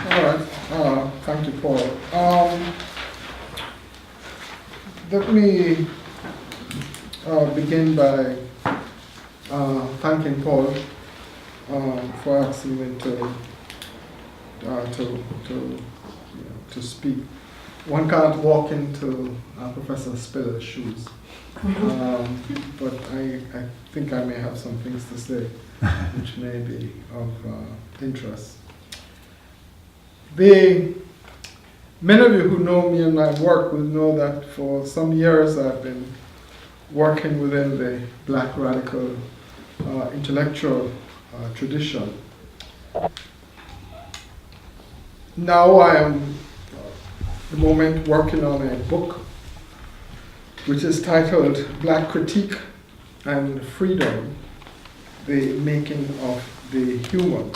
All right. Thank you, Paul. Let me begin by thanking Paul for asking me to speak. One can't walk into Professor Spiller's shoes, but I think I may have some things to say which may be of interest. Many of you who know me and my work will know that for some years I've been working within the Black radical intellectual tradition. Now I am at the moment working on a book which is titled Black Critique and Freedom, the Making of the Human.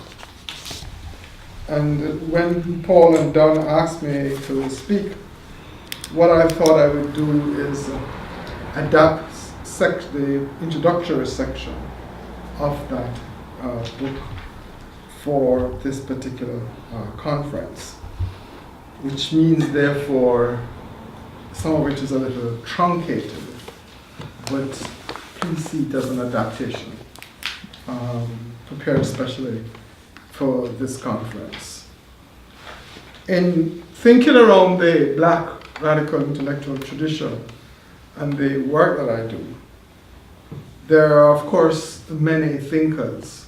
And when Paul and Don asked me to speak, what I thought I would do is adapt the introductory section of that book for this particular conference, which means therefore some of it is a little truncated, but please see it as an adaptation, prepared especially for this conference. In thinking around the Black radical intellectual tradition and the work that I do, there are, of course, many thinkers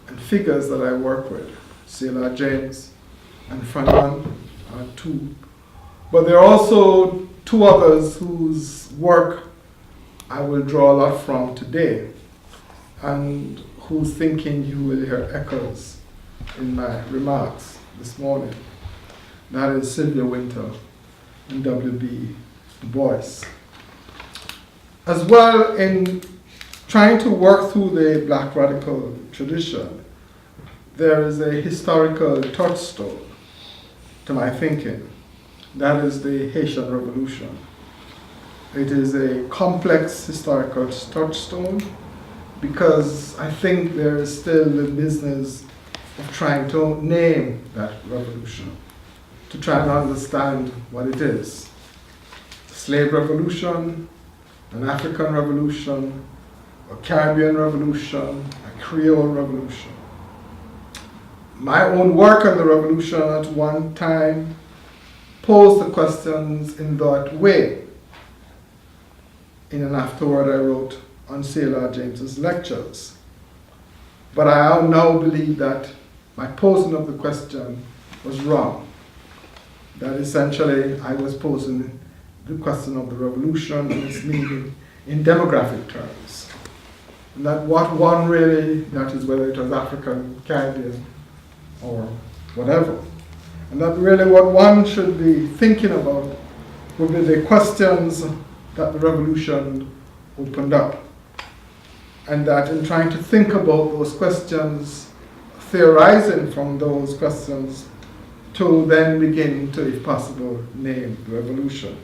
and figures that I work with. Selah James and Fanon are two. But there are also two others whose work I will draw a lot from today, and whose thinking you will hear echoes in my remarks this morning. That is Sylvia Winter and W.B. Du Bois. As well, in trying to work through the Black radical tradition, there is a historical touchstone to my thinking. That is the Haitian Revolution. It is a complex historical touchstone because I think there is still the business of trying to name that revolution, to try and understand what it is. Slave revolution, an African revolution, a Caribbean revolution, a Creole revolution. My own work on the revolution at one time posed the questions in that way. In an afterword I wrote on Selah James's lectures. But I now believe that my posing of the question was wrong. That essentially I was posing the question of the revolution and its meaning in demographic terms. And that what one really, that is whether it was African, Caribbean, or whatever. And that really what one should be thinking about would be the questions that the revolution opened up. And that in trying to think about those questions, theorizing from those questions, to then begin to, if possible, name the revolution.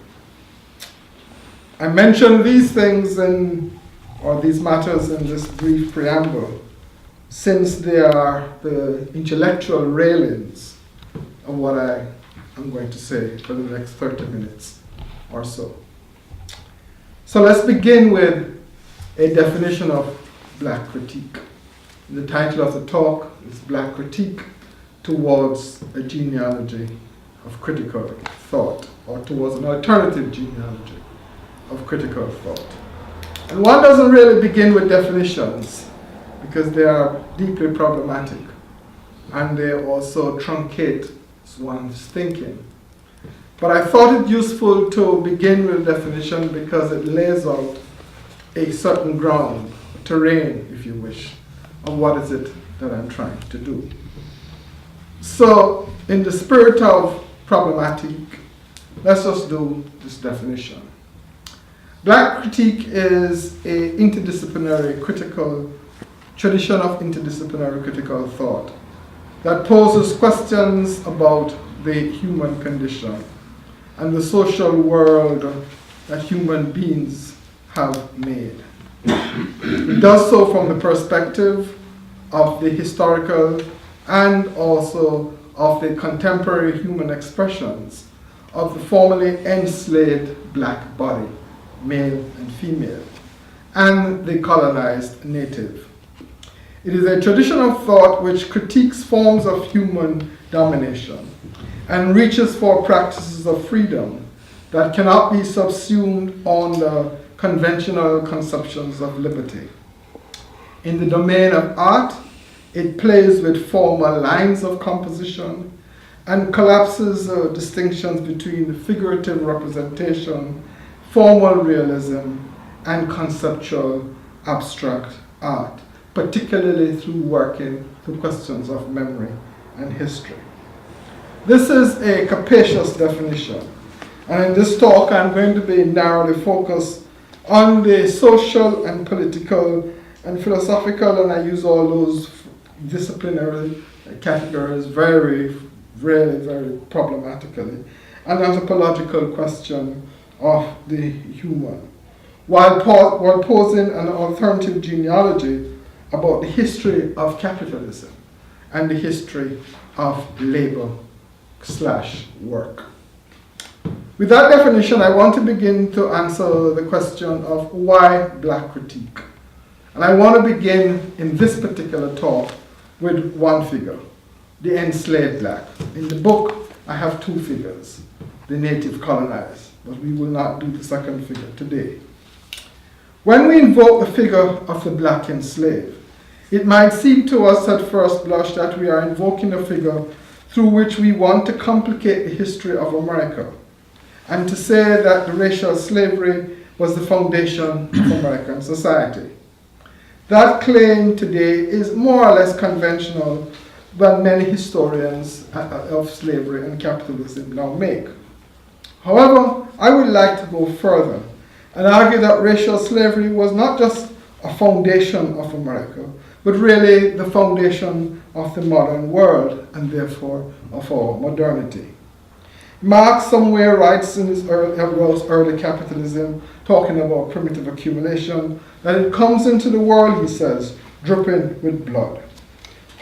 I mention these things or these matters in this brief preamble, since they are the intellectual railings of what I am going to say for the next 30 minutes or so. So let's begin with a definition of Black critique. The title of the talk is Black Critique Towards a Genealogy of Critical Thought, or towards an alternative genealogy of critical thought. And one doesn't really begin with definitions because they are deeply problematic and they also truncate one's thinking. But I thought it useful to begin with a definition because it lays out a certain ground, terrain, if you wish, of what is it that I'm trying to do. So, in the spirit of problematic, let's just do this definition. Black critique is a interdisciplinary critical tradition of interdisciplinary critical thought that poses questions about the human condition and the social world that human beings have made. It does so from the perspective of the historical and also of the contemporary human expressions of the formerly enslaved black body, male and female, and the colonized native. It is a tradition of thought which critiques forms of human domination and reaches for practices of freedom that cannot be subsumed under conventional conceptions of liberty. In the domain of art, it plays with formal lines of composition and collapses distinctions between figurative representation, formal realism, and conceptual abstract art, particularly through working through questions of memory and history. This is a capacious definition, and in this talk I'm going to be narrowly focused on the social and political and philosophical, and I use all those disciplinary categories very problematically, an anthropological question of the human, while posing an alternative genealogy about the history of capitalism and the history of labor/work. With that definition, I want to begin to answer the question of why black critique. And I want to begin in this particular talk with one figure, the enslaved black. In the book, I have two figures, the native colonized, but we will not do the second figure today. When we invoke the figure of the black enslaved, it might seem to us at first blush that we are invoking a figure through which we want to complicate the history of America and to say that the racial slavery was the foundation of American society. That claim today is more or less conventional than many historians of slavery and capitalism now make. However, I would like to go further and argue that racial slavery was not just a foundation of America, but really the foundation of the modern world and therefore of our modernity. Marx somewhere writes in his early capitalism, talking about primitive accumulation, that it comes into the world, he says, dripping with blood.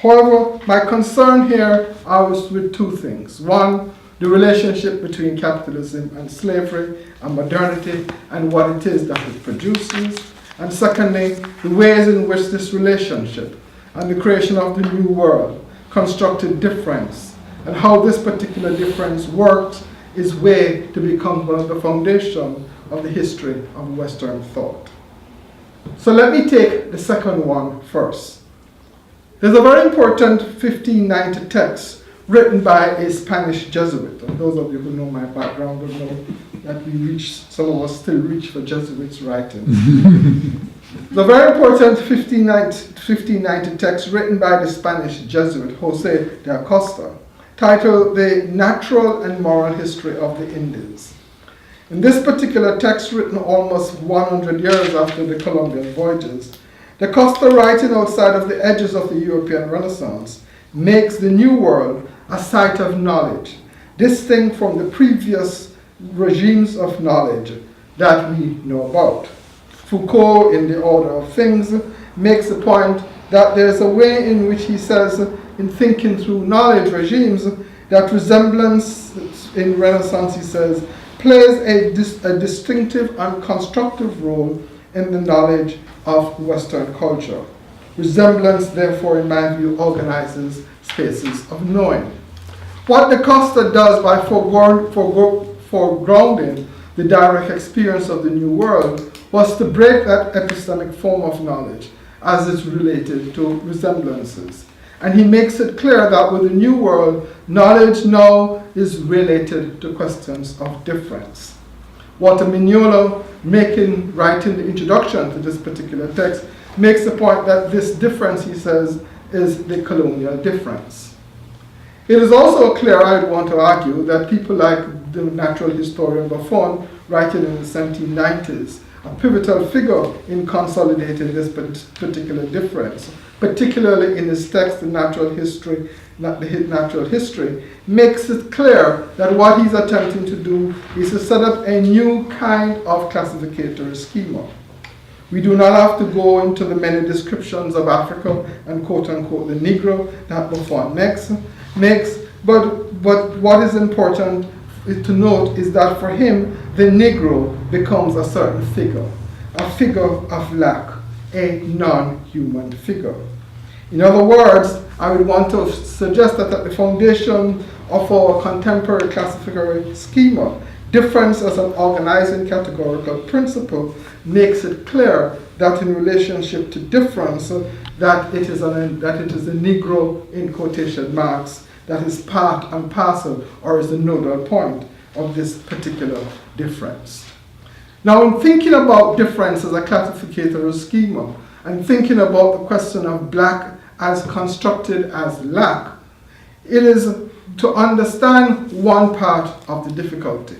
However, my concern here is with two things. One, the relationship between capitalism and slavery and modernity and what it is that it produces. And secondly, the ways in which this relationship and the creation of the new world constructed difference and how this particular difference worked is way to become one of the foundation of the history of Western thought. So let me take the second one first. There's a very important 1590 text written by a Spanish Jesuit. And those of you who know my background will know that some of us still reach for Jesuits' writing. The very important 1590 text written by the Spanish Jesuit José de Acosta, titled The Natural and Moral History of the Indies. In this particular text, written almost 100 years after the Columbian voyages, de Acosta, writing outside of the edges of the European Renaissance, makes the New World a site of knowledge, distinct from the previous regimes of knowledge that we know about. Foucault, in The Order of Things, makes the point that there's a way in which he says, in thinking through knowledge regimes, that resemblance in Renaissance, he says, plays a distinctive and constructive role in the knowledge of Western culture. Resemblance, therefore, in my view, organizes spaces of knowing. What de Costa does by foregrounding the direct experience of the New World was to break that epistemic form of knowledge as it's related to resemblances. And he makes it clear that with the New World, knowledge now is related to questions of difference. Walter Mignolo, writing the introduction to this particular text, makes the point that this difference, he says, is the colonial difference. It is also clear, I would want to argue, that people like the natural historian Buffon, writing in the 1790s, a pivotal figure in consolidating this particular difference, particularly in his text, The Natural History, makes it clear that what he's attempting to do is to set up a new kind of classificatory schema. We do not have to go into the many descriptions of Africa and quote-unquote the Negro that Buffon makes, But what is important to note is that for him, the Negro becomes a certain figure, a figure of lack, a non-human figure. In other words, I would want to suggest that at the foundation of our contemporary classificatory schema, difference as an organizing categorical principle makes it clear that in relationship to difference, that it is a Negro, in quotation marks, that is part and parcel, or is the nodal point of this particular difference. Now, in thinking about difference as a classificatory schema, and thinking about the question of black as constructed as lack, it is to understand one part of the difficulty.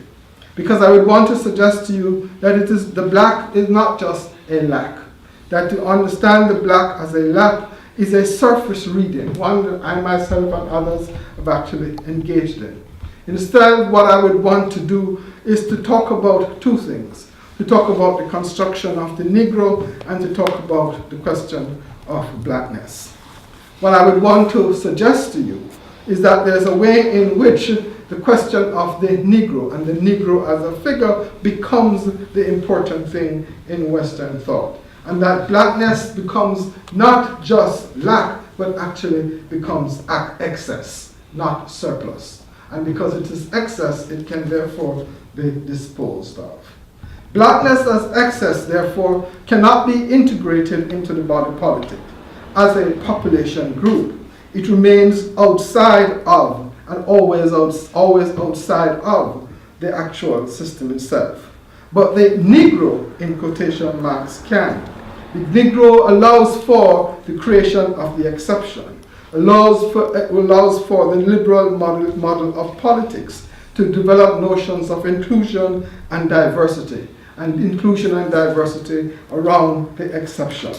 Because I would want to suggest to you that the black is not just a lack. That to understand the black as a lack is a surface reading, one that I myself and others have actually engaged in. Instead, what I would want to do is to talk about two things. To talk about the construction of the Negro and to talk about the question of blackness. What I would want to suggest to you is that there's a way in which the question of the Negro and the Negro as a figure becomes the important thing in Western thought. And that blackness becomes not just lack, but actually becomes excess, not surplus. And because it is excess, it can therefore be disposed of. Blackness as excess, therefore, cannot be integrated into the body politic as a population group. It remains outside of, and always outside of, the actual system itself. But the Negro, in quotation marks, can. The Negro allows for the creation of the exception, allows for the liberal model of politics to develop notions of inclusion and diversity around the exception.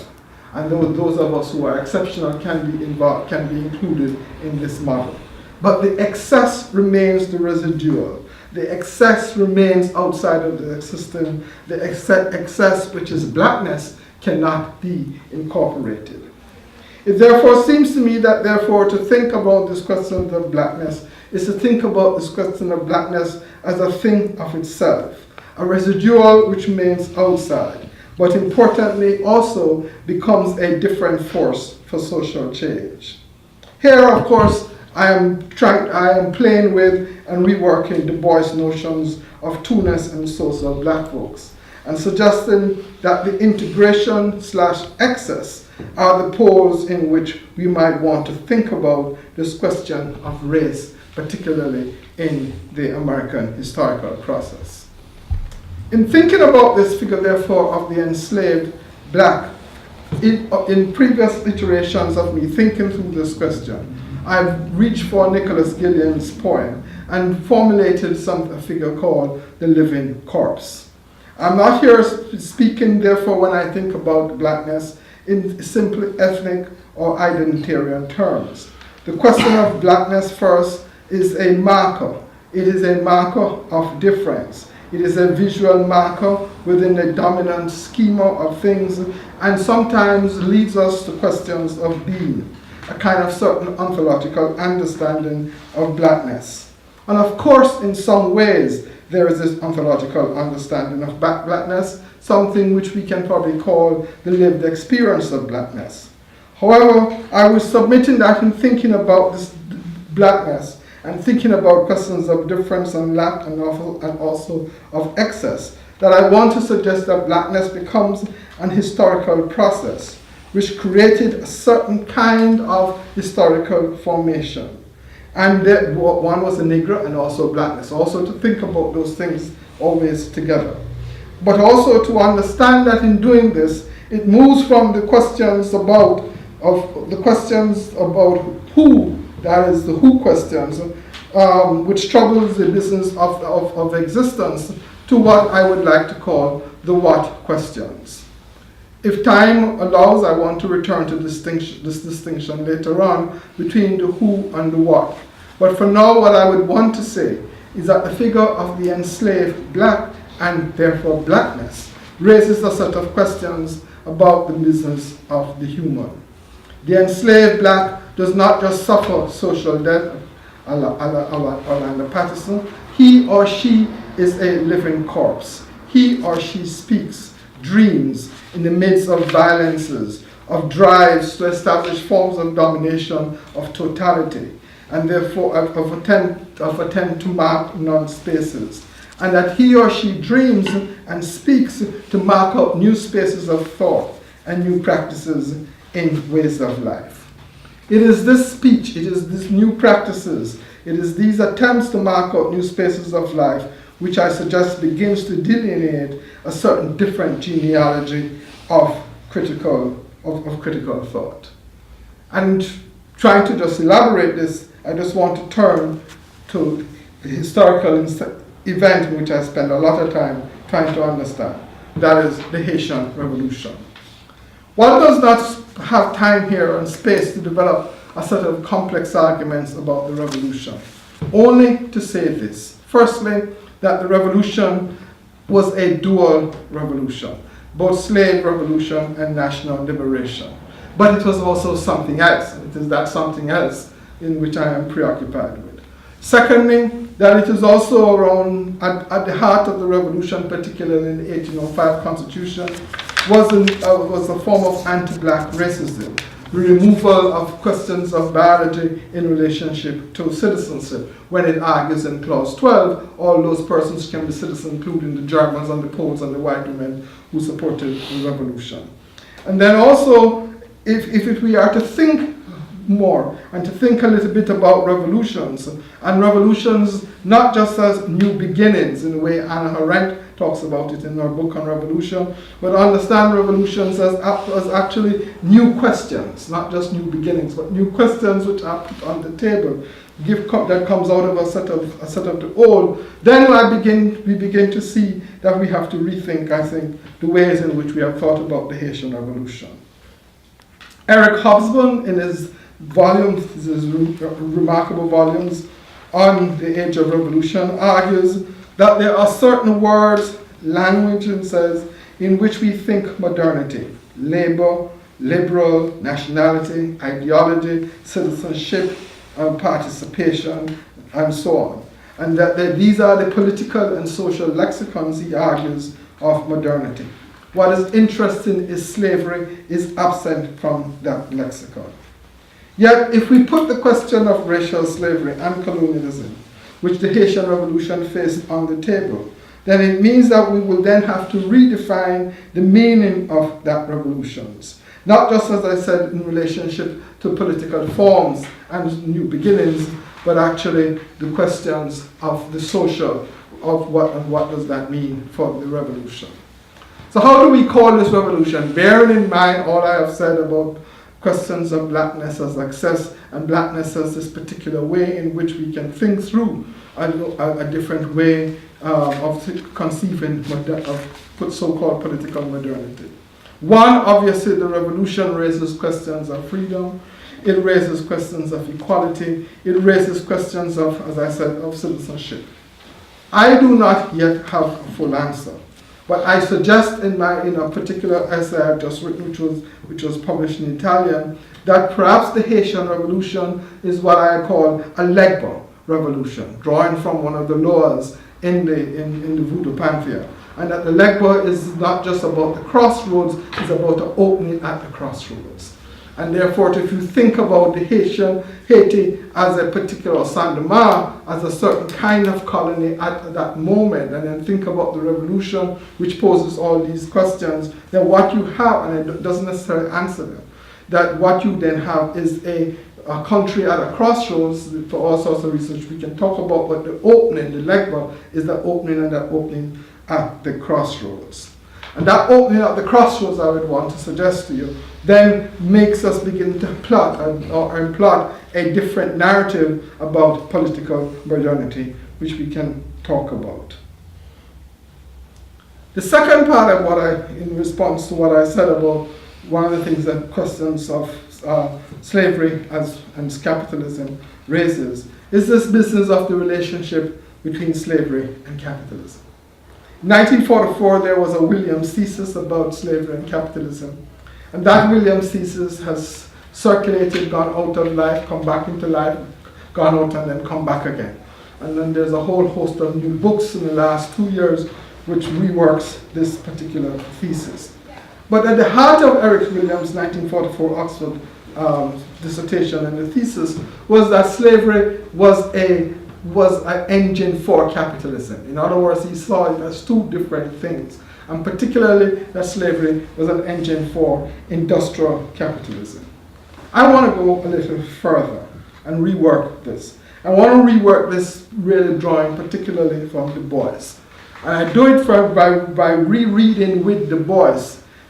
And those of us who are exceptional can be included in this model. But the excess remains the residual. The excess remains outside of the system. The excess, which is blackness, cannot be incorporated. It therefore seems to me that to think about this question of blackness is to think about this question of blackness as a thing of itself, a residual which remains outside, but importantly also becomes a different force for social change. Here, of course, I am playing with and reworking Du Bois' notions of two-ness and social black folks, and suggesting that the integration/excess are the poles in which we might want to think about this question of race, particularly in the American historical process. In thinking about this figure, therefore, of the enslaved black, in previous iterations of me thinking through this question, I've reached for Nicholas Gilliam's poem and formulated a figure called the living corpse. I'm not here speaking, therefore, when I think about blackness in simply ethnic or identitarian terms. The question of blackness first is a marker. It is a marker of difference. It is a visual marker within the dominant schema of things, and sometimes leads us to questions of being, a kind of certain ontological understanding of blackness. And of course, in some ways, there is this ontological understanding of blackness, something which we can probably call the lived experience of blackness. However, I was submitting that in thinking about this blackness and thinking about questions of difference and lack and also of excess, that I want to suggest that blackness becomes an historical process which created a certain kind of historical formation. And one was the Negro and also blackness. Also to think about those things always together. But also to understand that in doing this, it moves from the questions about who, that is the who questions, which troubles the business of existence, to what I would like to call the what questions. If time allows, I want to return to this distinction later on between the who and the what. But for now, what I would want to say is that the figure of the enslaved black, and therefore blackness, raises a set of questions about the business of the human. The enslaved black does not just suffer social death, Orlando Patterson, he or she is a living corpse. He or she speaks, dreams in the midst of violences, of drives to establish forms of domination, of totality, and therefore of attempt to mark non-spaces. And that he or she dreams and speaks to mark out new spaces of thought and new practices in ways of life. It is this speech, it is these new practices, it is these attempts to mark out new spaces of life which I suggest begins to delineate a certain different genealogy of critical thought. And trying to just elaborate this, I just want to turn to the historical event in which I spend a lot of time trying to understand. That is the Haitian Revolution. One does not have time here and space to develop a set of complex arguments about the revolution. Only to say this. Firstly, that the revolution was a dual revolution, both slave revolution and national liberation. But it was also something else. It is that something else in which I am preoccupied with. Secondly, that it is also around, at the heart of the revolution, particularly in the 1805 Constitution, was a form of anti-black racism, the removal of questions of biology in relationship to citizenship, when it argues in Clause 12, all those persons can be citizens, including the Germans and the Poles and the white women who supported the revolution. And then also, if we are to think more and to think a little bit about revolutions, and revolutions not just as new beginnings in the way Anna Arendt talks about it in her book on revolution, but understand revolutions as actually new questions, not just new beginnings, but new questions which are put on the table, that comes out of a set of the old. Then we begin to see that we have to rethink, I think, the ways in which we have thought about the Haitian Revolution. Eric Hobsbawm, in his volumes, his remarkable volumes on the age of revolution, argues that there are certain words, language, and says, in which we think modernity, labor, liberal, nationality, ideology, citizenship, participation, and so on. And that these are the political and social lexicons, he argues, of modernity. What is interesting is slavery is absent from that lexicon. Yet, if we put the question of racial slavery and colonialism, which the Haitian Revolution faced, on the table, then it means that we will then have to redefine the meaning of that revolutions. Not just, as I said, in relationship to political forms and new beginnings, but actually the questions of the social, of what does that mean for the revolution. So how do we call this revolution? Bearing in mind all I have said about questions of blackness as access and blackness as this particular way in which we can think through a different way of conceiving of so-called political modernity. One, obviously, the revolution raises questions of freedom. It raises questions of equality. It raises questions of, as I said, of citizenship. I do not yet have a full answer. But I suggest in a particular essay I've just written, which was published in Italian, that perhaps the Haitian Revolution is what I call a Legba revolution, drawing from one of the laws in the Voodoo pantheon. And that the Legba is not just about the crossroads, it's about the opening at the crossroads. And therefore, if you think about the Haiti as a particular Saint-Domingue, as a certain kind of colony at that moment, and then think about the revolution, which poses all these questions, then what you have, and it doesn't necessarily answer them, that what you then have is a country at a crossroads for all sorts of reasons we can talk about, but the opening, the Legba, is the opening, and that opening at the crossroads. And that opening at the crossroads, I would want to suggest to you, then makes us begin to plot a different narrative about political modernity, which we can talk about. The second part of in response to what I said about one of the things that questions of slavery and capitalism raises, is this business of the relationship between slavery and capitalism. In 1944, there was a Williams thesis about slavery and capitalism. And that Williams thesis has circulated, gone out of life, come back into life, gone out and then come back again. And then there's a whole host of new books in the last 2 years which reworks this particular thesis. But at the heart of Eric Williams' 1944 Oxford dissertation and the thesis was that slavery was an engine for capitalism. In other words, he saw it as two different things, and particularly that slavery was an engine for industrial capitalism. I want to go a little further and rework this. I want to rework this really drawing particularly from Du Bois. And I do it by rereading with Du Bois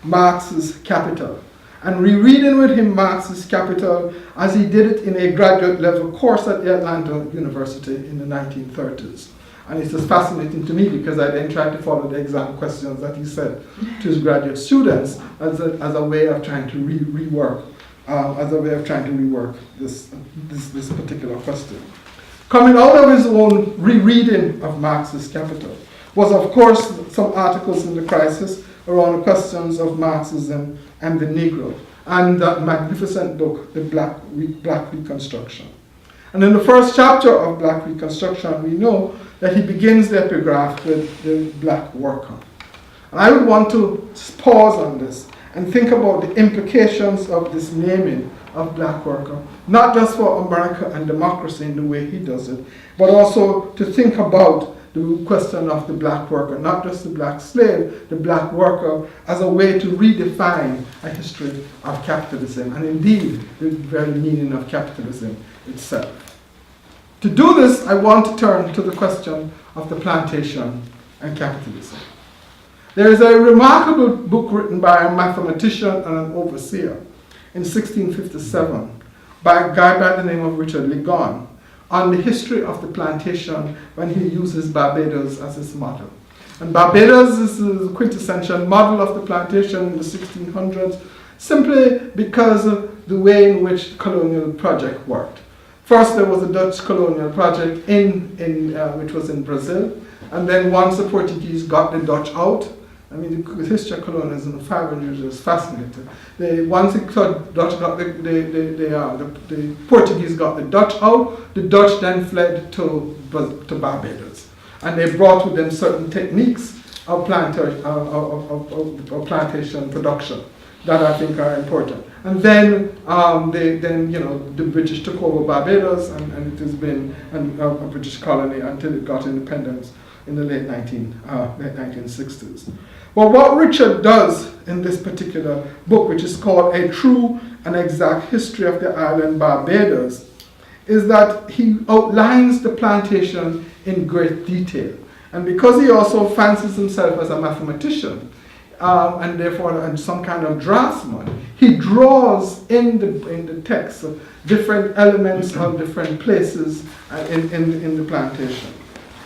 Marx's Capital. And rereading with him Marx's Capital as he did it in a graduate level course at the Atlanta University in the 1930s. And it's just fascinating to me because I then tried to follow the exam questions that he said to his graduate students as a way of trying to rework this particular question. Coming out of his own rereading of Marx's Capital was, of course, some articles in the Crisis around the questions of Marxism and the Negro, and that magnificent book, The Black Reconstruction. And in the first chapter of Black Reconstruction, we know that he begins the epigraph with the black worker. And I would want to pause on this and think about the implications of this naming of black worker, not just for America and democracy in the way he does it, but also to think about the question of the black worker, not just the black slave, the black worker, as a way to redefine a history of capitalism, and indeed the very meaning of capitalism itself. To do this, I want to turn to the question of the plantation and capitalism. There is a remarkable book written by a mathematician and an overseer in 1657 by a guy by the name of Richard Ligon on the history of the plantation when he uses Barbados as his model. And Barbados is the quintessential model of the plantation in the 1600s simply because of the way in which the colonial project worked. First, there was a Dutch colonial project which was in Brazil, and then once the Portuguese got the Dutch out, I mean, the history of colonialism in 500 years is fascinating. Once the Portuguese got the Dutch out, the Dutch then fled to Barbados. And they brought with them certain techniques of plantation production that I think are important. And then, the British took over Barbados, and it has been a British colony until it got independence in the late 1960s. Well, what Richard does in this particular book, which is called A True and Exact History of the Island Barbados, is that he outlines the plantation in great detail. And because he also fancies himself as a mathematician, and therefore some kind of draftsman, he draws in the text different elements of different places in the plantation,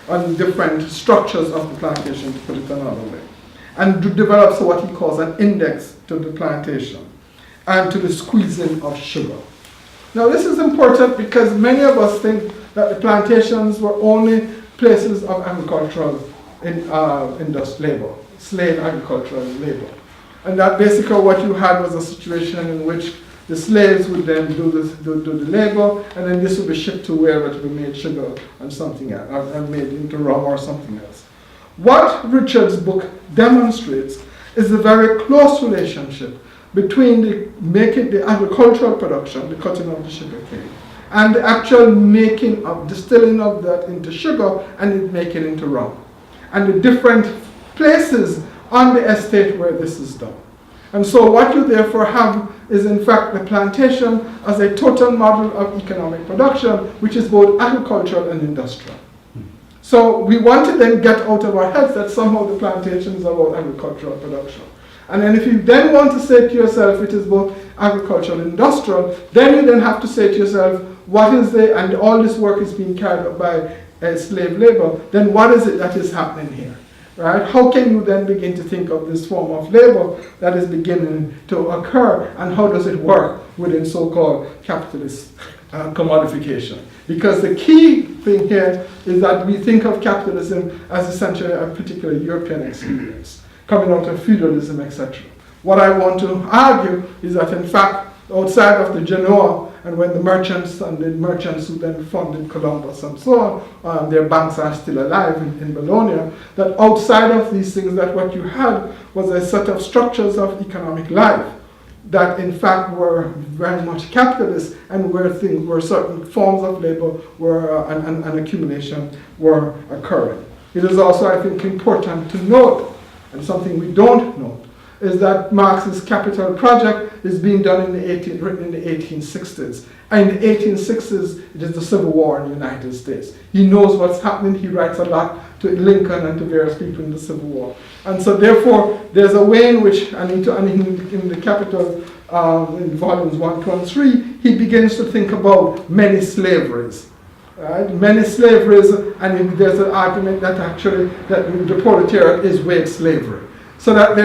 on different structures of the plantation, to put it another way, and develops what he calls an index to the plantation and to the squeezing of sugar. Now this is important because many of us think that the plantations were only places of agricultural labor, slave agricultural labor. And that basically what you had was a situation in which the slaves would then do the labor, and then this would be shipped to wherever to be made sugar and something else, and made into rum or something else. What Richard's book demonstrates is a very close relationship between the agricultural production, the cutting of the sugar cane, and the actual making of, distilling of that into sugar and making it into rum, and the different places on the estate where this is done. And so what you therefore have is in fact the plantation as a total model of economic production, which is both agricultural and industrial. So we want to then get out of our heads that somehow the plantation is about agricultural production. And then if you then want to say to yourself it is both agricultural and industrial, then you then have to say to yourself, what is the, and all this work is being carried out by slave labor, then what is it that is happening here? Right? How can you then begin to think of this form of labor that is beginning to occur, and how does it work within so-called capitalist commodification? Because the key thing here is that we think of capitalism as essentially a particular European experience, coming out of feudalism, etc. What I want to argue is that in fact, outside of the Genoa and when the merchants who then funded Columbus and so on, their banks are still alive in Bologna, that outside of these things, that what you had was a set of structures of economic life that in fact were very much capitalist, and where certain forms of labor were and accumulation were occurring. It is also, I think, important to note, and something we don't note, is that Marx's capital project is being done written in the 1860s. And in the 1860s, it is the Civil War in the United States. He knows what's happening. He writes a lot to Lincoln and to various people in the Civil War. And so therefore, there's a way in which, and in the Capital, in volumes 1, 2, and 3, he begins to think about many slaveries. Right? Many slaveries, and there's an argument that actually that the proletariat is wage slavery. So that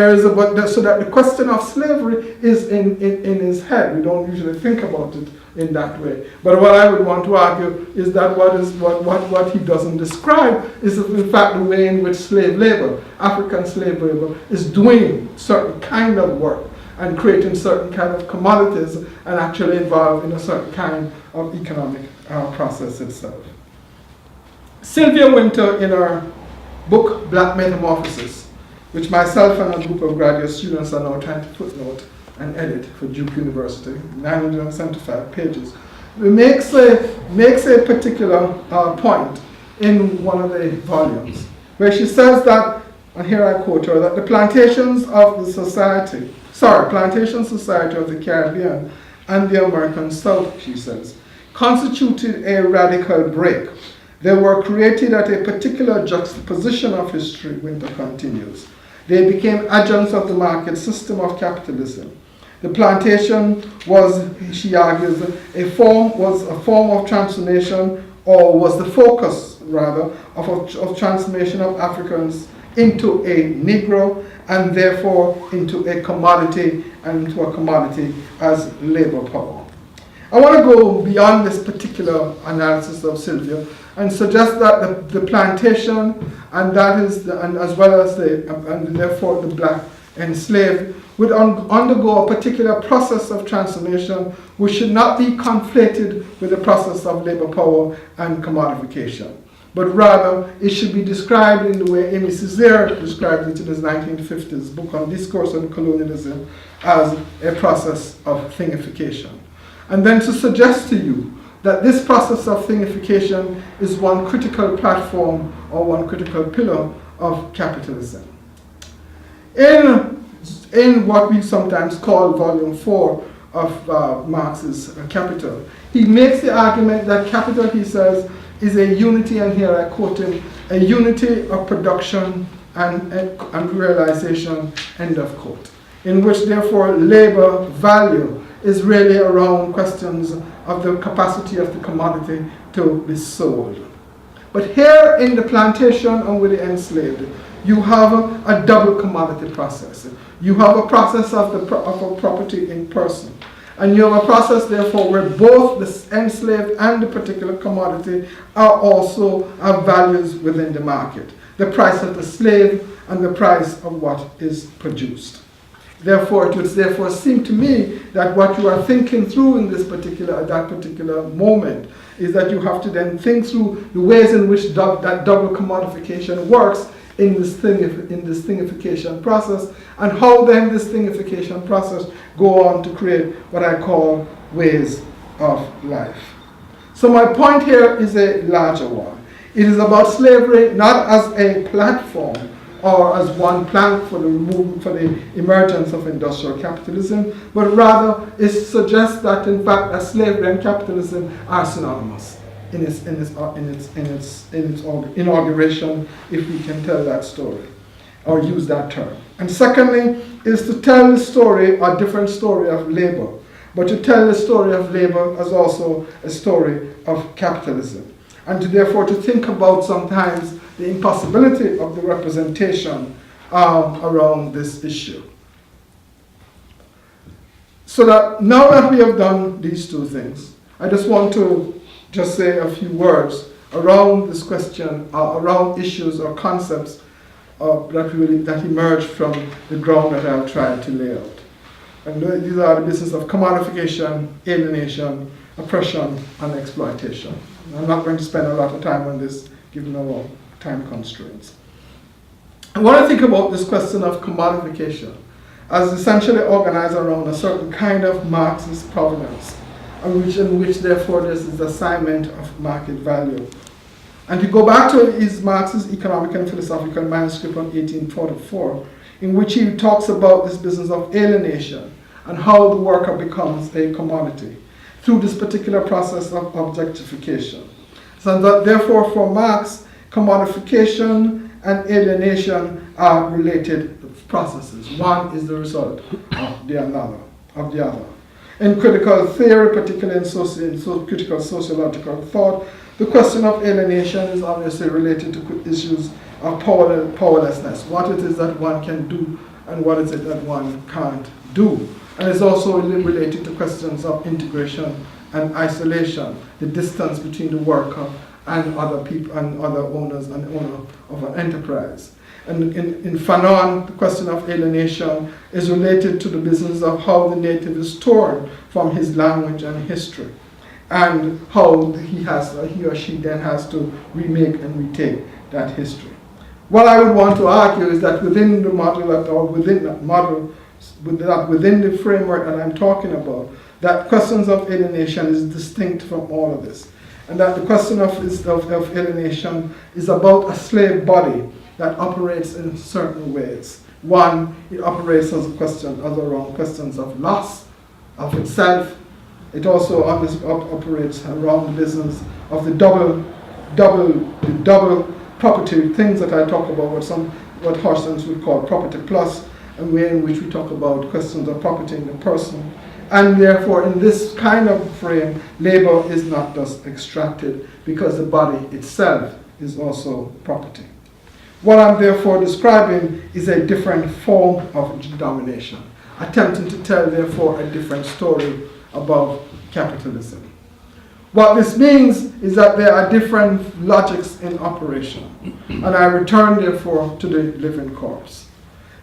so that the question of slavery is in his head. We don't usually think about it in that way. But what I would want to argue is that what he doesn't describe is in fact the way in which slave labor, African slave labor, is doing certain kind of work and creating certain kind of commodities and actually involved in a certain kind of economic process itself. Sylvia Winter, in her book Black Metamorphosis, which myself and a group of graduate students are now trying to footnote and edit for Duke University, 975 pages, makes a particular point in one of the volumes, where she says that, and here I quote her, that the plantation society of the Caribbean and the American South, she says, constituted a radical break. They were created at a particular juxtaposition of history, Winter continues. They became adjuncts of the market system of capitalism. The plantation was, she argues, a form of transformation, or was the focus, rather, of transformation of Africans into a Negro, and therefore into a commodity, and into a commodity as labor power. I want to go beyond this particular analysis of Sylvia and suggest that the plantation, and that is, and as well as and therefore the black enslaved, would undergo a particular process of transformation which should not be conflated with the process of labor power and commodification, but rather it should be described in the way Amy Césaire described it in his 1950s book on discourse and colonialism as a process of thingification. And then to suggest to you that this process of thingification is one critical platform or one critical pillar of capitalism. In what we sometimes call Volume 4 of Marx's Capital, he makes the argument that capital, he says, is a unity, and here I quote him, a unity of production and realization, end of quote, in which therefore labor value is really around questions of the capacity of the commodity to be sold. But here in the plantation and with the enslaved, you have a double commodity process. You have a process of a property in person. And you have a process, therefore, where both the enslaved and the particular commodity are also values within the market. The price of the slave and the price of what is produced. Therefore, it would therefore seem to me that what you are thinking through in this particular, at that particular moment, is that you have to then think through the ways in which that double commodification works in this thingification process, and how then this thingification process go on to create what I call ways of life. So my point here is a larger one. It is about slavery not as a platform or as one plank for the emergence of industrial capitalism, but rather it suggests that in fact that slavery and capitalism are synonymous in its inauguration, if we can tell that story or use that term. And secondly, is to tell the story, a different story of labor, but to tell the story of labor as also a story of capitalism, and to therefore to think about sometimes the impossibility of the representation around this issue. So that now that we have done these two things, I just want to just say a few words around this question, around issues or concepts that emerge from the ground that I have tried to lay out. And these are the business of commodification, alienation, oppression and exploitation. I'm not going to spend a lot of time on this, given our time constraints. I want to think about this question of commodification as essentially organized around a certain kind of Marxist provenance, in which therefore there's this assignment of market value. And to go back to his Marxist economic and philosophical manuscript on 1844, in which he talks about this business of alienation and how the worker becomes a commodity through this particular process of objectification. So that therefore for Marx, commodification and alienation are related processes. One is the result of the other. In critical theory, particularly in critical sociological thought, the question of alienation is obviously related to issues of powerlessness, what it is that one can do and what is it that one can't do. And it's also related to questions of integration and isolation, the distance between the worker and other people and other owners and owner of an enterprise. And in Fanon, the question of alienation is related to the business of how the native is torn from his language and history, and how he or she then has to remake and retake that history. What I would want to argue is that within the model, or within that model, within the framework that I'm talking about, that questions of alienation is distinct from all of this, and that the question of alienation is about a slave body that operates in certain ways. One, it operates as around questions of loss of itself. It also operates around the business of the double property things that I talk about, what Horsens would call property plus, and way in which we talk about questions of property in the person. And therefore, in this kind of frame, labor is not just extracted because the body itself is also property. What I'm therefore describing is a different form of domination, attempting to tell therefore a different story about capitalism. What this means is that there are different logics in operation, and I return therefore to the living corpse.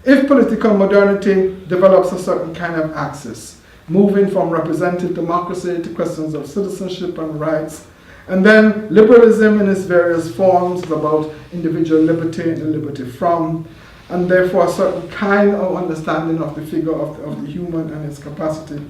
If political modernity develops a certain kind of axis, moving from representative democracy to questions of citizenship and rights, and then liberalism in its various forms is about individual liberty and liberty from, and therefore a certain kind of understanding of the figure of the human and its capacity.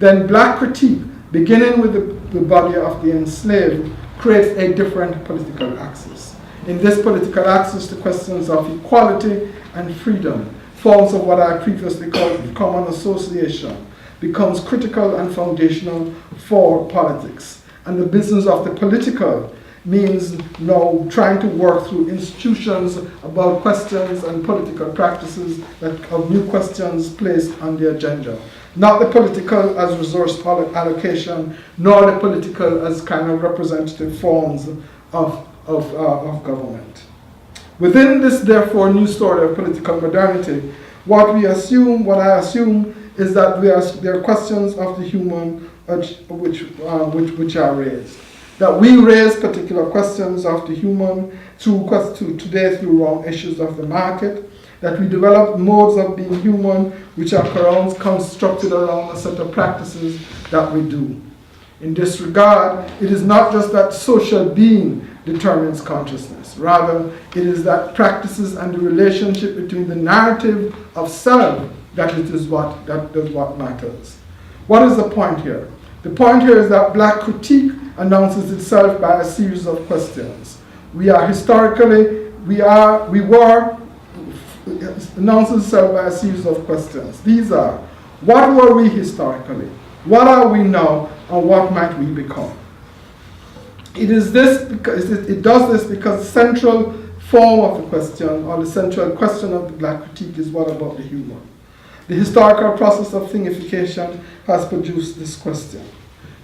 Then black critique, beginning with the body of the enslaved, creates a different political axis. In this political axis, the questions of equality and freedom, forms of what I previously called common association, becomes critical and foundational for politics. And the business of the political means now trying to work through institutions about questions and political practices of new questions placed on the agenda. Not the political as resource allocation, nor the political as kind of representative forms of government. Within this, therefore, new story of political modernity, what I assume is that there are questions of the human which are raised. That we raise particular questions of the human through issues of the market, that we develop modes of being human which are constructed around a set of practices that we do. In this regard, it is not just that social being determines consciousness. Rather, it is that practices and the relationship between the narrative of self that is what matters. What is the point here? The point here is that black critique announces itself by a series of questions. Announces itself by a series of questions. These are, what were we historically? What are we now? And what might we become? It does this because the central form of the question, or the central question of the black critique, is what about the human? The historical process of thingification has produced this question.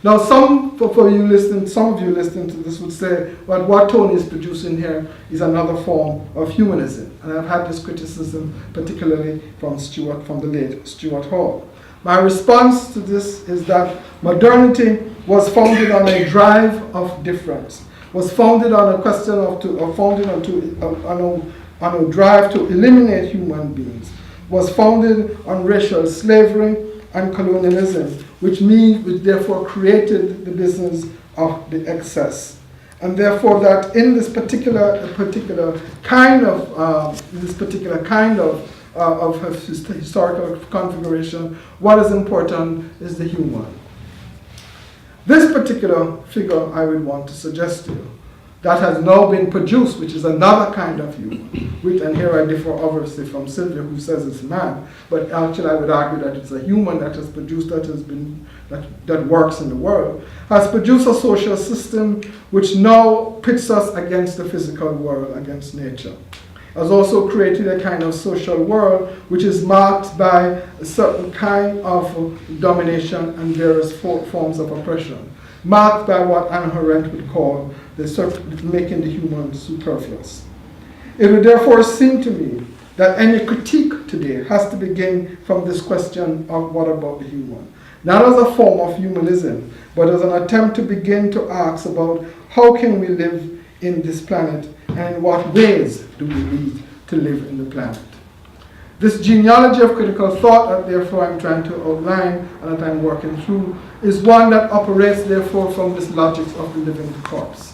Now, some of you listening to this would say, well, what Tony is producing here is another form of humanism. And I've had this criticism, particularly from the late Stuart Hall. My response to this is that modernity was founded on a drive of difference, was founded on a question on a drive to eliminate human beings, was founded on racial slavery and colonialism, which therefore created the business of the excess. And therefore that in this particular kind of historical configuration, what is important is the human. This particular figure I would want to suggest to you, that has now been produced, which is another kind of human, which, and here I differ obviously from Sylvia, who says it's man, but actually I would argue that it's a human that has produced, that works in the world, has produced a social system which now pits us against the physical world, against nature. Has also created a kind of social world which is marked by a certain kind of domination and various forms of oppression, marked by what Anne Arendt would call making the human superfluous. It would therefore seem to me that any critique today has to begin from this question of what about the human? Not as a form of humanism, but as an attempt to begin to ask about how can we live in this planet and in what ways do we need to live in the planet. This genealogy of critical thought that therefore I'm trying to outline and that I'm working through is one that operates therefore from this logic of the living corpse.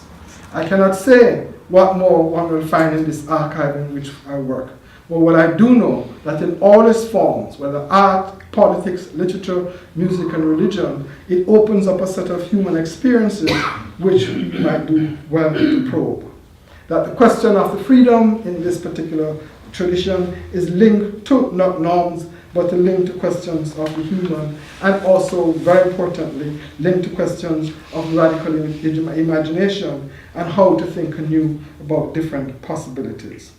I cannot say what more one will find in this archive in which I work. But what I do know that in all its forms, whether art, politics, literature, music, and religion, it opens up a set of human experiences which we might do well to probe. That the question of the freedom in this particular tradition is linked to not norms, but linked to questions of the human, and also, very importantly, linked to questions of radical imagination and how to think anew about different possibilities.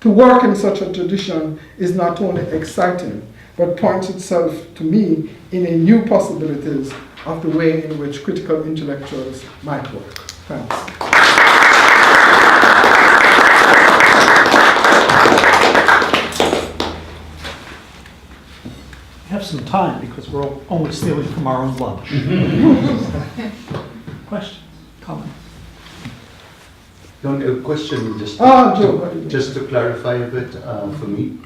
To work in such a tradition is not only exciting, but points itself to me in a new possibilities of the way in which critical intellectuals might work. Thanks. We have some time because we're only stealing from our own lunch. Questions, comments? A question just to clarify a bit for me.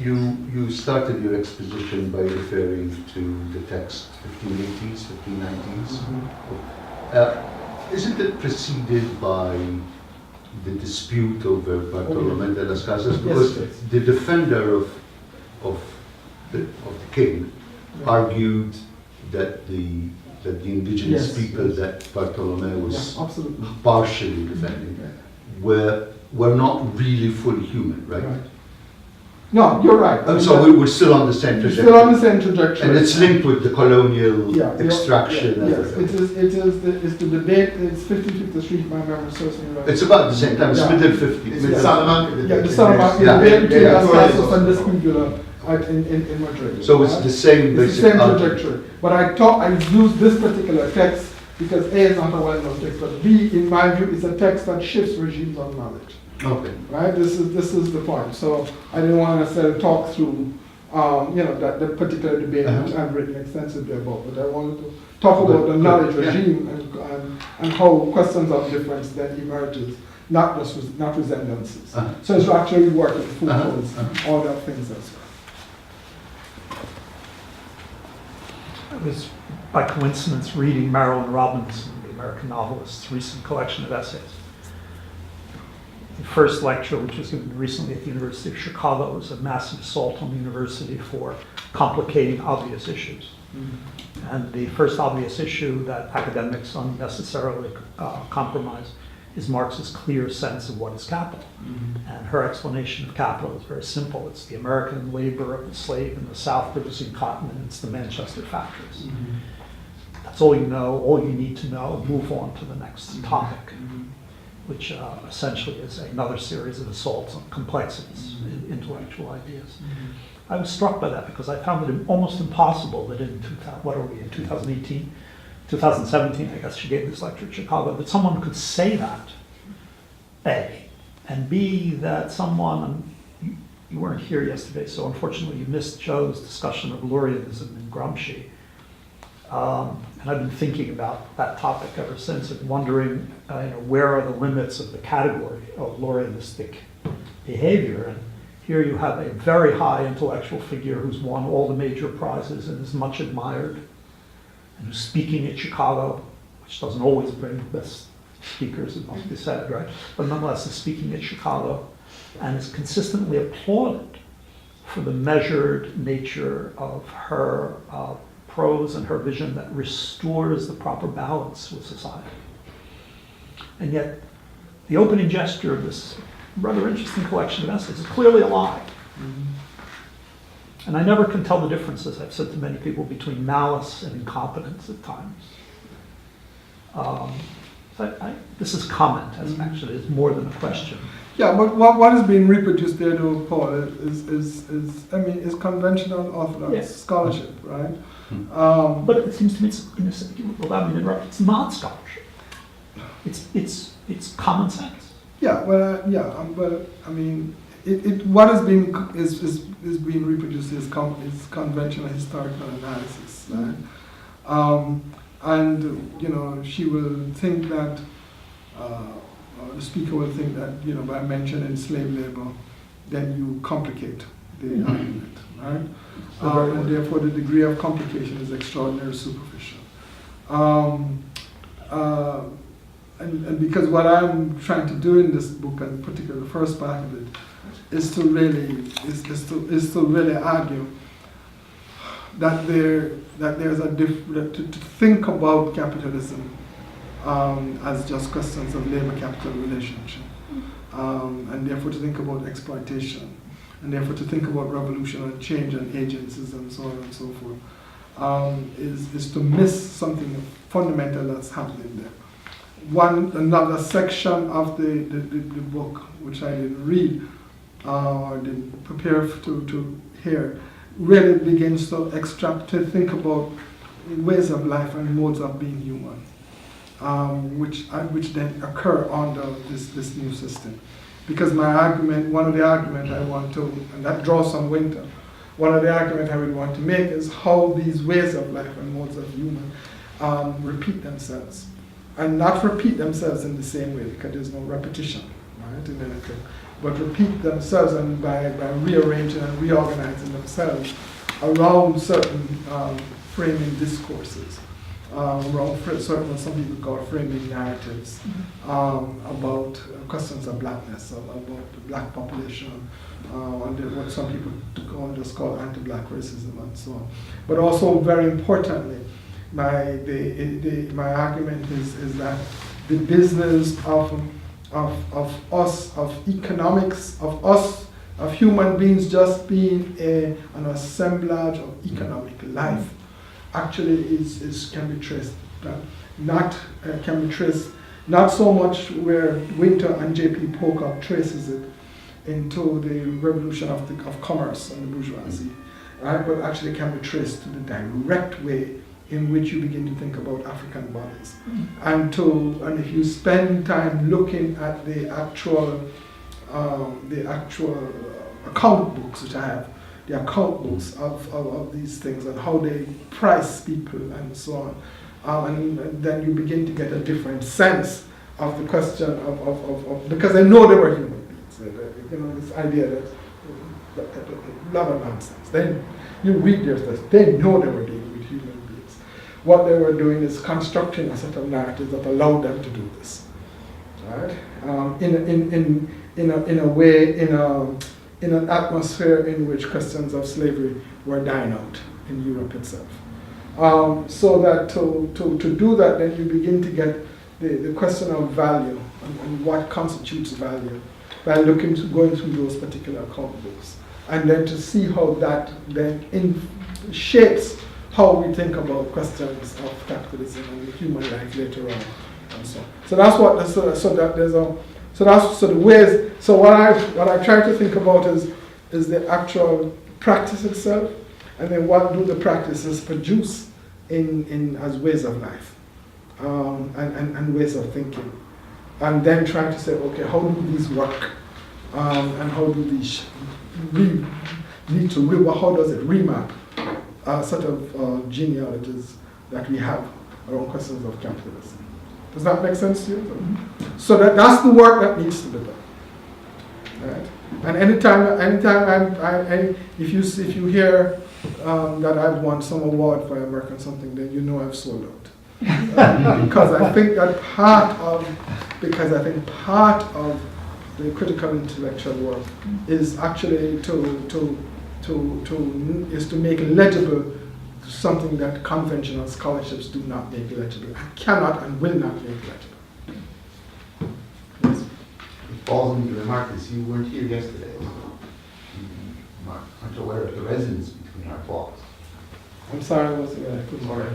You started your exposition by referring to the text 1580s, 1590s. Isn't it preceded by the dispute over Bartolomé de las Casas? Because yes. the defender of the king argued that the indigenous people that Bartolomé was partially defending were not really fully human, right? No, you're right. So we're still on the same trajectory. Still on the same trajectory. And it's linked with the colonial extraction. Yes, it's the debate, it's 55th Street, if my memory serves me right. It's about the same time, it's middle 50s. It's Salamanca. The Salamanca debate between Las Casas and the Singular in Madrid. So it's the same basic. It's the same trajectory. But I used this particular text because A is not a well-known text, but B, in my view, is a text that shifts regimes of knowledge. Okay. Right. This is the point. So I didn't want to necessarily talk through, that the particular debate which I've written extensively about, but I wanted to talk about the knowledge regime and how questions of difference then emerges, not resemblances. So it's actually working towards all that things as well. I was, by coincidence, reading Marilynne Robinson, the American novelist's recent collection of essays. The first lecture, which was given recently at the University of Chicago, was a massive assault on the university for complicating obvious issues. And the first obvious issue that academics unnecessarily compromise is Marx's clear sense of what is capital. And her explanation of capital is very simple. It's the American labor of the slave in the South producing cotton, and it's the Manchester factories. That's all you know, all you need to know. Move on to the next topic, which essentially is another series of assaults on complexities in intellectual ideas. I was struck by that because I found it almost impossible that in 2018, 2017, I guess she gave this lecture at Chicago, that someone could say that, A, and B, that someone, you weren't here yesterday, so unfortunately you missed Joe's discussion of Lurianism in Gramsci. And I've been thinking about that topic ever since and wondering where are the limits of the category of Lurianistic behavior. And Here you have a very high intellectual figure who's won all the major prizes and is much admired, and who's speaking at Chicago, which doesn't always bring the best speakers, it must be said, right? But nonetheless is speaking at Chicago and is consistently applauded for the measured nature of her prose and her vision that restores the proper balance with society. And yet, the opening gesture of this rather interesting collection of essays is clearly a lie. And I never can tell the difference, as I've said to many people, between malice and incompetence at times. This is comment, as actually is more than a question. Yeah, but what is being reproduced there, though, Paul, is conventional orthodox scholarship, right? But it seems to me, without me interrupting, it's not scholarship. It's common sense. Yeah, but I mean, what is being reproduced is conventional historical analysis, right? And she will think that, the speaker will think that by mentioning slave labor, then you complicate the argument, right? And therefore, the degree of complication is extraordinarily superficial. And because what I'm trying to do in this book, and particularly the first part of it, is to really argue that there's to think about capitalism as just questions of labor-capital relationship, and therefore to think about exploitation, and therefore to think about revolution and change and agencies and so on and so forth, is to miss something fundamental that's happening there. Another section of the book, which I didn't read or didn't prepare to hear, really begins to think about ways of life and modes of being human, which then occur under this new system. Because one of the arguments I want to, and that draws on Winter, one of the arguments I would want to make is how these ways of life and modes of human repeat themselves. And not repeat themselves in the same way, because there's no repetition, right, in anything, but repeat themselves and by rearranging and reorganizing themselves around certain framing discourses, around certain, what some people call framing narratives, about questions of blackness, about the black population, and what some people just call anti-black racism and so on. But also, very importantly, my argument is that the business of us, of economics, of us, of human beings just being an assemblage of economic life, actually can be traced. Not so much where Winter and J.P. Pocock traces it into the revolution of commerce and the bourgeoisie, right? But actually can be traced to the direct way in which you begin to think about African bodies. And if you spend time looking at the actual account books, which I have, the account books of these things and how they price people and so on, and then you begin to get a different sense of the question of because they know they were human beings. This idea that a lot of nonsense. Then you read their stuff, they know they were dealing with human beings. What they were doing is constructing a set of narratives that allowed them to do this, right? In a way, in an atmosphere in which questions of slavery were dying out in Europe itself. So that to do that, then you begin to get the question of value and what constitutes value by going through those particular account books, and then to see how that then shapes how we think about questions of capitalism and human life later on, and so on. So that's what. So what I try to think about is the actual practice itself, and then what do the practices produce in as ways of life, and ways of thinking, and then trying to say, okay, how do these work, and how do these how does it remap a set of genealogies that we have around questions of capitalism? Does that make sense to you? So that's the work that needs to be done. Right? And anytime if you hear that I've won some award for my work on something, then you know I've sold out. Because I think part of the critical intellectual work is actually to make legible something that conventional scholarships do not make legible, cannot and will not make legible. Yes. It falls into the Marcus, you weren't here yesterday, so you aren't aware of the resonance between our talks. I'm sorry, I couldn't Sorry.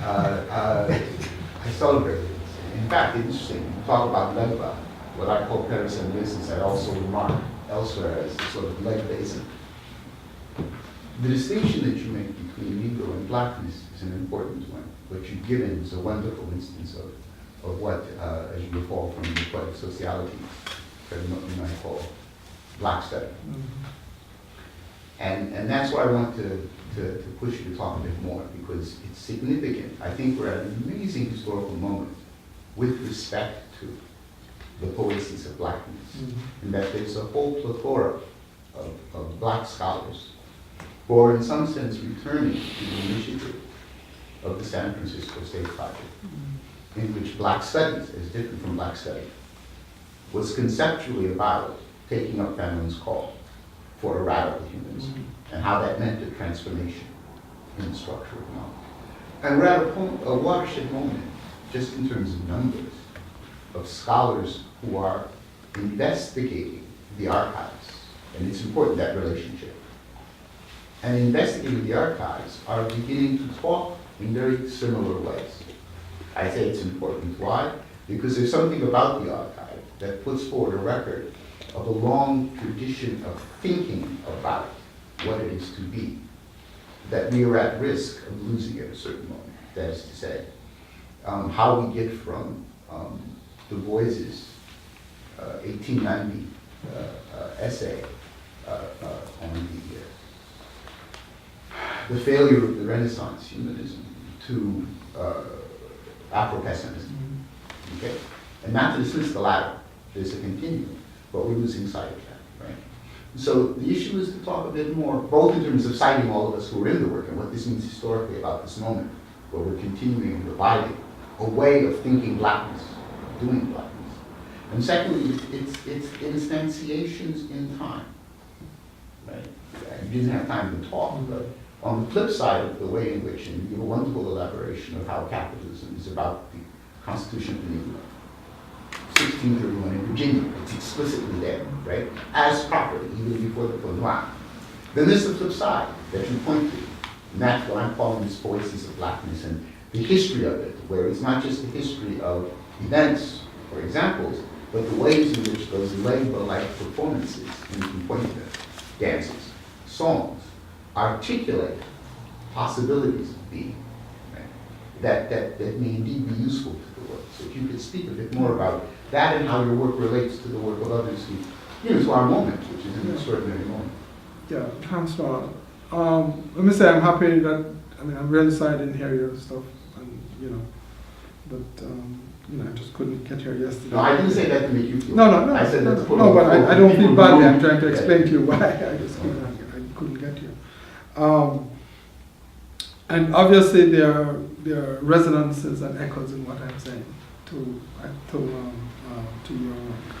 I celebrate it. In fact, it's interesting, you talk about legba, what I call Paris and business, I also remark elsewhere as sort of legbaism. The distinction that you make between Negro and blackness is an important one. What you've given is a wonderful instance of what, as you recall from the poetic sociology, that you might call black study. And that's why I want to push you to talk a bit more, because it's significant. I think we're at an amazing historical moment with respect to the poesis of blackness, and that there's a whole plethora of black scholars who are in some sense returning to the initiative of the San Francisco State Project, in which black studies, as different from black study, was conceptually about taking up Fanon's call for a radical humanism, and how that meant a transformation in the structure of knowledge. And we're at a watershed moment, just in terms of numbers, of scholars who are investigating the archives, and it's important, that relationship. And investigating the archives are beginning to talk in very similar ways. I say it's important. Why? Because there's something about the archive that puts forward a record of a long tradition of thinking about what it is to be, that we are at risk of losing at a certain moment. That is to say, how we get from Du Bois's 1890 essay on the failure of the Renaissance humanism to Afro-pessimism. Okay? And not to dismiss the latter, there's a continuum, but we're losing sight of that, right? So the issue is to talk a bit more, both in terms of citing all of us who are in the work and what this means historically about this moment, where we're continuing and reviving a way of thinking blackness, doing blackness. And secondly, it's instantiations in time, right? You didn't have time to talk, but on the flip side of the way in which, and you have a wonderful elaboration of how capitalism is about the Constitution of the Negro, 1631 in Virginia, it's explicitly there, right? As property, even before the Noir. Then there's the flip side that you point to, and that's what I'm calling this poesis of blackness and the history of it, where it's not just the history of events or examples, but the ways in which those labor-like performances in pointer, dances, songs, articulate possibilities of being, right? that may indeed be useful to the world. So if you could speak a bit more about that and how your work relates to the work of others who, to our moment, which is an extraordinary moment. Yeah, thanks, Ron. Let me say I'm happy that, I'm really sorry I didn't hear your stuff, and, but, I just couldn't get here yesterday. No, I didn't say that to make you feel. No. I said that to No, but I don't feel badly. I'm trying to Yeah. explain to you why I just couldn't get here. And obviously there are resonances and echoes in what I'm saying to your work.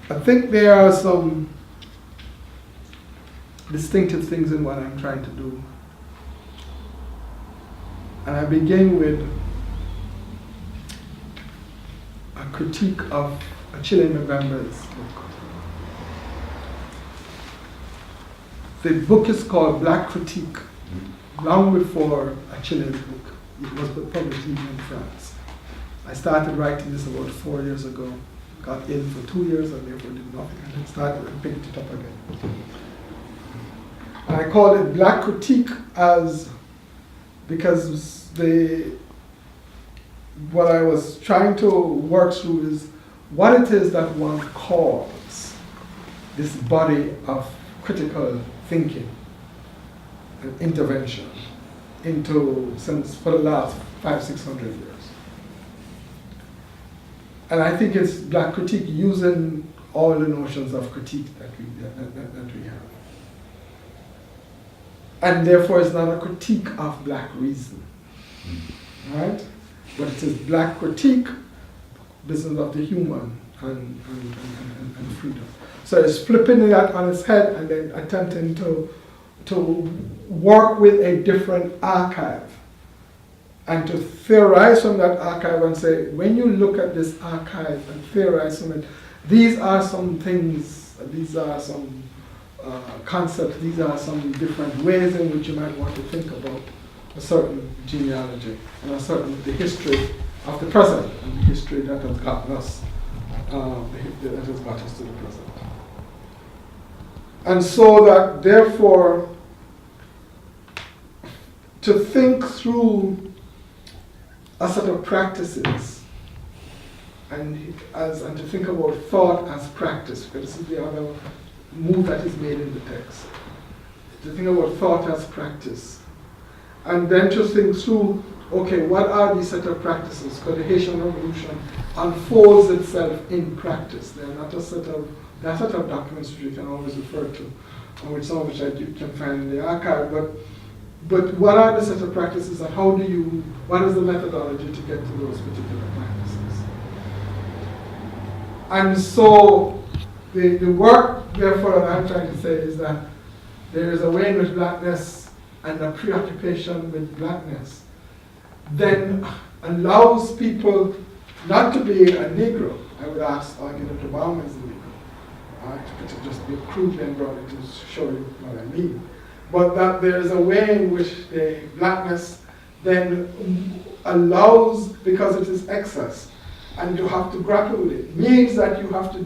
I think there are some distinctive things in what I'm trying to do. And I begin with a critique of a Chilean November's book. The book is called Black Critique, long before a Chilean book. It was published even in France. I started writing this about 4 years ago, got ill for 2 years and therefore did nothing, and then started and picked it up again. And I called it Black Critique because what I was trying to work through is what it is that one calls this body of critical thinking and intervention for the last 500-600 years. And I think it's Black Critique using all the notions of critique that we have. And therefore it's not a critique of black reason, right? But it is black critique, business of the human and freedom. So it's flipping that on its head and then attempting to work with a different archive and to theorize from that archive and say, when you look at this archive and theorize from it, these are some things, these are some concepts, these are some different ways in which you might want to think about a certain genealogy and the history of the present and the history that has gotten us, that has got us to the present. And so that therefore, to think through a set of practices and to think about thought as practice, because this is the other move that is made in the text. To think about thought as practice. And then to think through, okay, what are these set of practices? Because the Haitian Revolution unfolds itself in practice. They're not a set of documents which you can always refer to, and which some of which you can find in the archive, but what are the set of practices and what is the methodology to get to those particular practices? And so the work, therefore, that I'm trying to say is that there is a way in which blackness and a preoccupation with blackness then allows people not to be a Negro. I would argue that Obama is a Negro. To just be crudely and broadly to show you what I mean. But that there is a way in which the blackness then allows, because it is excess, and you have to grapple with it, means that you have to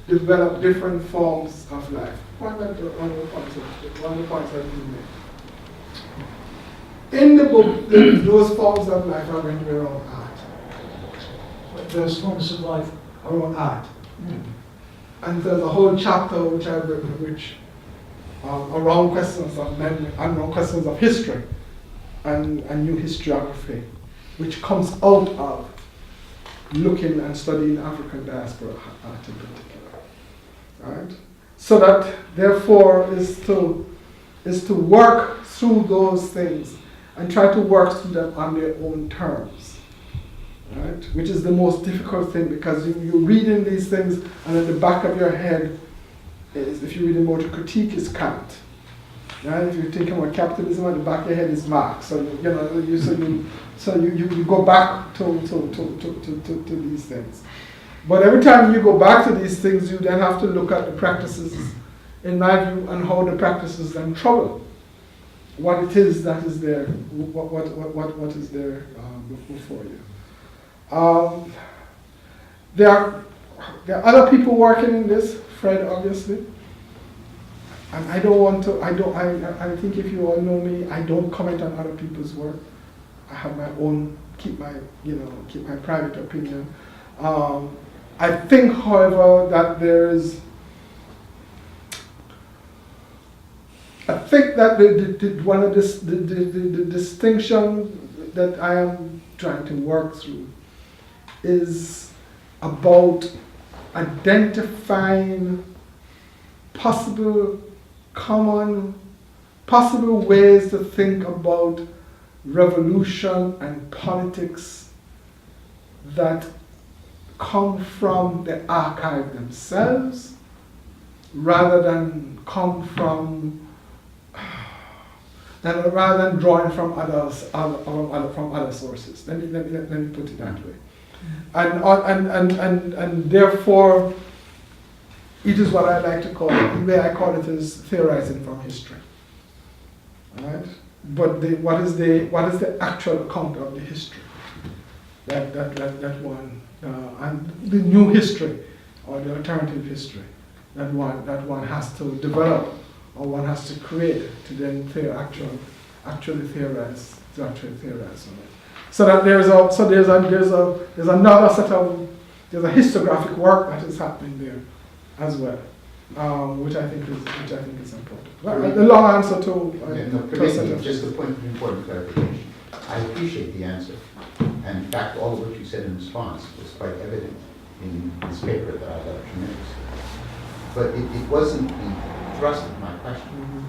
develop different forms of life. One of the points that you made. In the book, those forms of life are going to be around art. Those forms of life are around art. And there's a whole chapter which I've written, around questions of memory, and around questions of history and new historiography, which comes out of looking and studying African diaspora art in particular. Right? So that therefore is to work through those things and try to work through them on their own terms. Right? Which is the most difficult thing, because you're reading these things and at the back of your head is, if you're reading more to critique, is Kant. Right? If you're thinking about capitalism, at the back of your head is Marx. So you go back to these things. But every time you go back to these things, you then have to look at the practices, in my view, and how the practices then trouble what it is that is there, what is there before you. There are other people working in this, Fred obviously, and I think if you all know me, I don't comment on other people's work. I have my own, keep my private opinion. I think, however, that one of the distinction that I am trying to work through is about identifying possible ways to think about revolution and politics that come from the archive themselves, rather than drawing from other sources. Let me put it that way. And therefore, it is what I like to call it. The way I call it is theorizing from history. Right? But what is the actual account of the history? That one, and the new history or the alternative history that one has to develop or one has to create to then actually theorize on it. So that there's a historiographic work that is happening there as well, which I think is important. Well, the long answer to just a point of important clarification. I appreciate the answer, and in fact, all of what you said in response was quite evident in this paper that I love tremendously. But it wasn't the thrust of my question.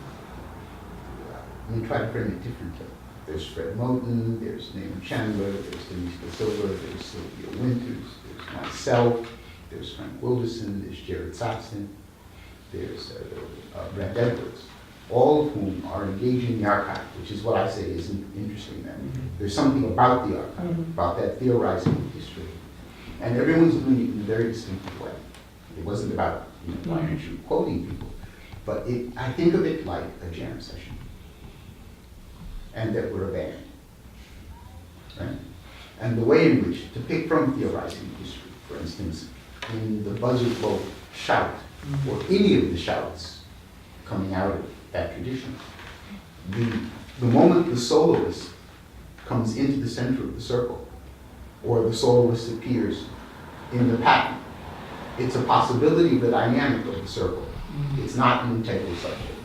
Let me try to frame it differently. There's Fred Moten, there's Nahum Chandler, there's Denise Da Silva, there's Sylvia Winters, there's myself, there's Frank Wilderson, there's Jared Saxton, there's Brent Edwards, all of whom are engaging the archive, which is what I say is interesting then. There's something about the archive, about that theorizing of history. And everyone's doing it in a very distinctive way. It wasn't about, why aren't you quoting people? But I think of it like a jam session. And that we're a band, right? And the way in which, to pick from theorizing history, for instance, in the Buzzard Boat shout, or any of the shouts coming out of that tradition, the moment the soloist comes into the center of the circle, or the soloist appears in the pattern, it's a possibility of the dynamic of the circle. It's not an integral subject,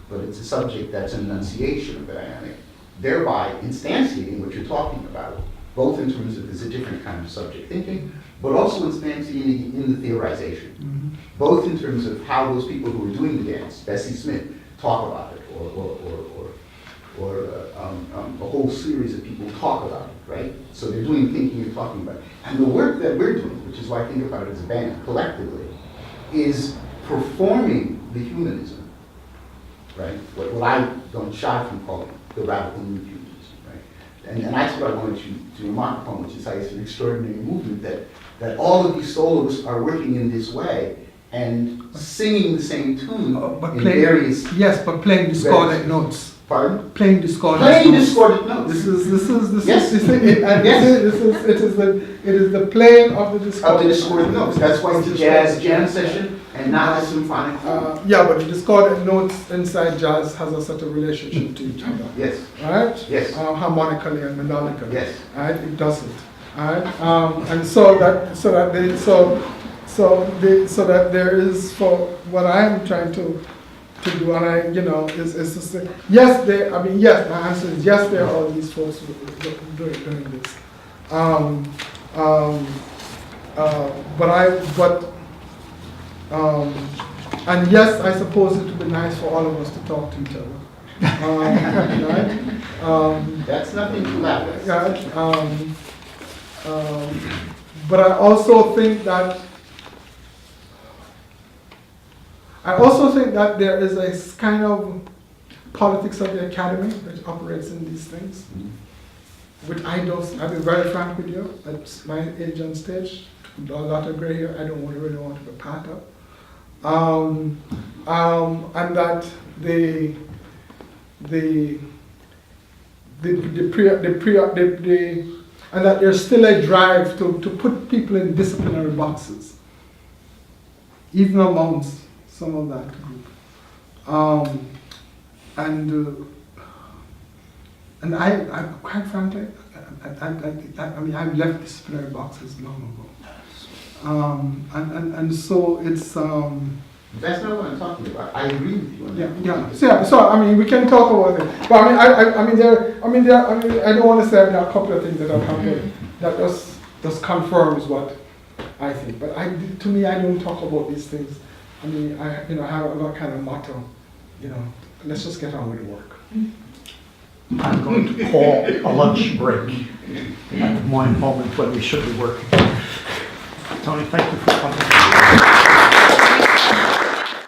but it's a subject that's an enunciation of the dynamic, thereby instantiating what you're talking about, both in terms of there's a different kind of subject thinking, but also instantiating in the theorization, both in terms of how those people who are doing the dance, Bessie Smith, talk about it, or a whole series of people talk about it, right? So they're doing thinking and talking about it. And the work that we're doing, which is why I think about it as a band collectively, is performing the humanism, right? What I don't shy from calling the radical new humanism, right? And that's what I wanted you to remark upon, which is how it's an extraordinary movement that all of these soloists are working in this way and singing the same tune But in playing, various. yes, but playing discordant notes. Pardon? Playing discordant Playing notes. discordant notes. This is the playing of the Of discordant the discordant notes. That's why it's a jazz jam session and not a symphonic. yeah, but the discordant notes inside jazz has a sort of relationship to each other. Yes. Right? Yes. Harmonically and melodically. Yes. Right? It doesn't. Right? And so that there is, for what I'm trying to do, and I, is to say, yes, my answer is yes, there are all these folks doing this. And yes, I suppose it would be nice for all of us to talk to each other. Right? That's nothing to laugh at. Yeah, but I also think that there is a kind of politics of the academy which operates in these things, which I'll be very frank with you, at my age on stage, a lot of gray hair, I don't really want to be part of. And that and that there's still a drive to put people in disciplinary boxes, even amongst some of that group. And I quite frankly, I've left disciplinary boxes long ago. And so it's. That's not what I'm talking about. I agree with you on that. So we can talk about it. But I don't want to say there are a couple of things that have happened that just confirms what I think. But to me, I don't talk about these things. I have a kind of motto, let's just get on with the work. I'm going to call a lunch break at the moment when we should be working. Tony, thank you for coming.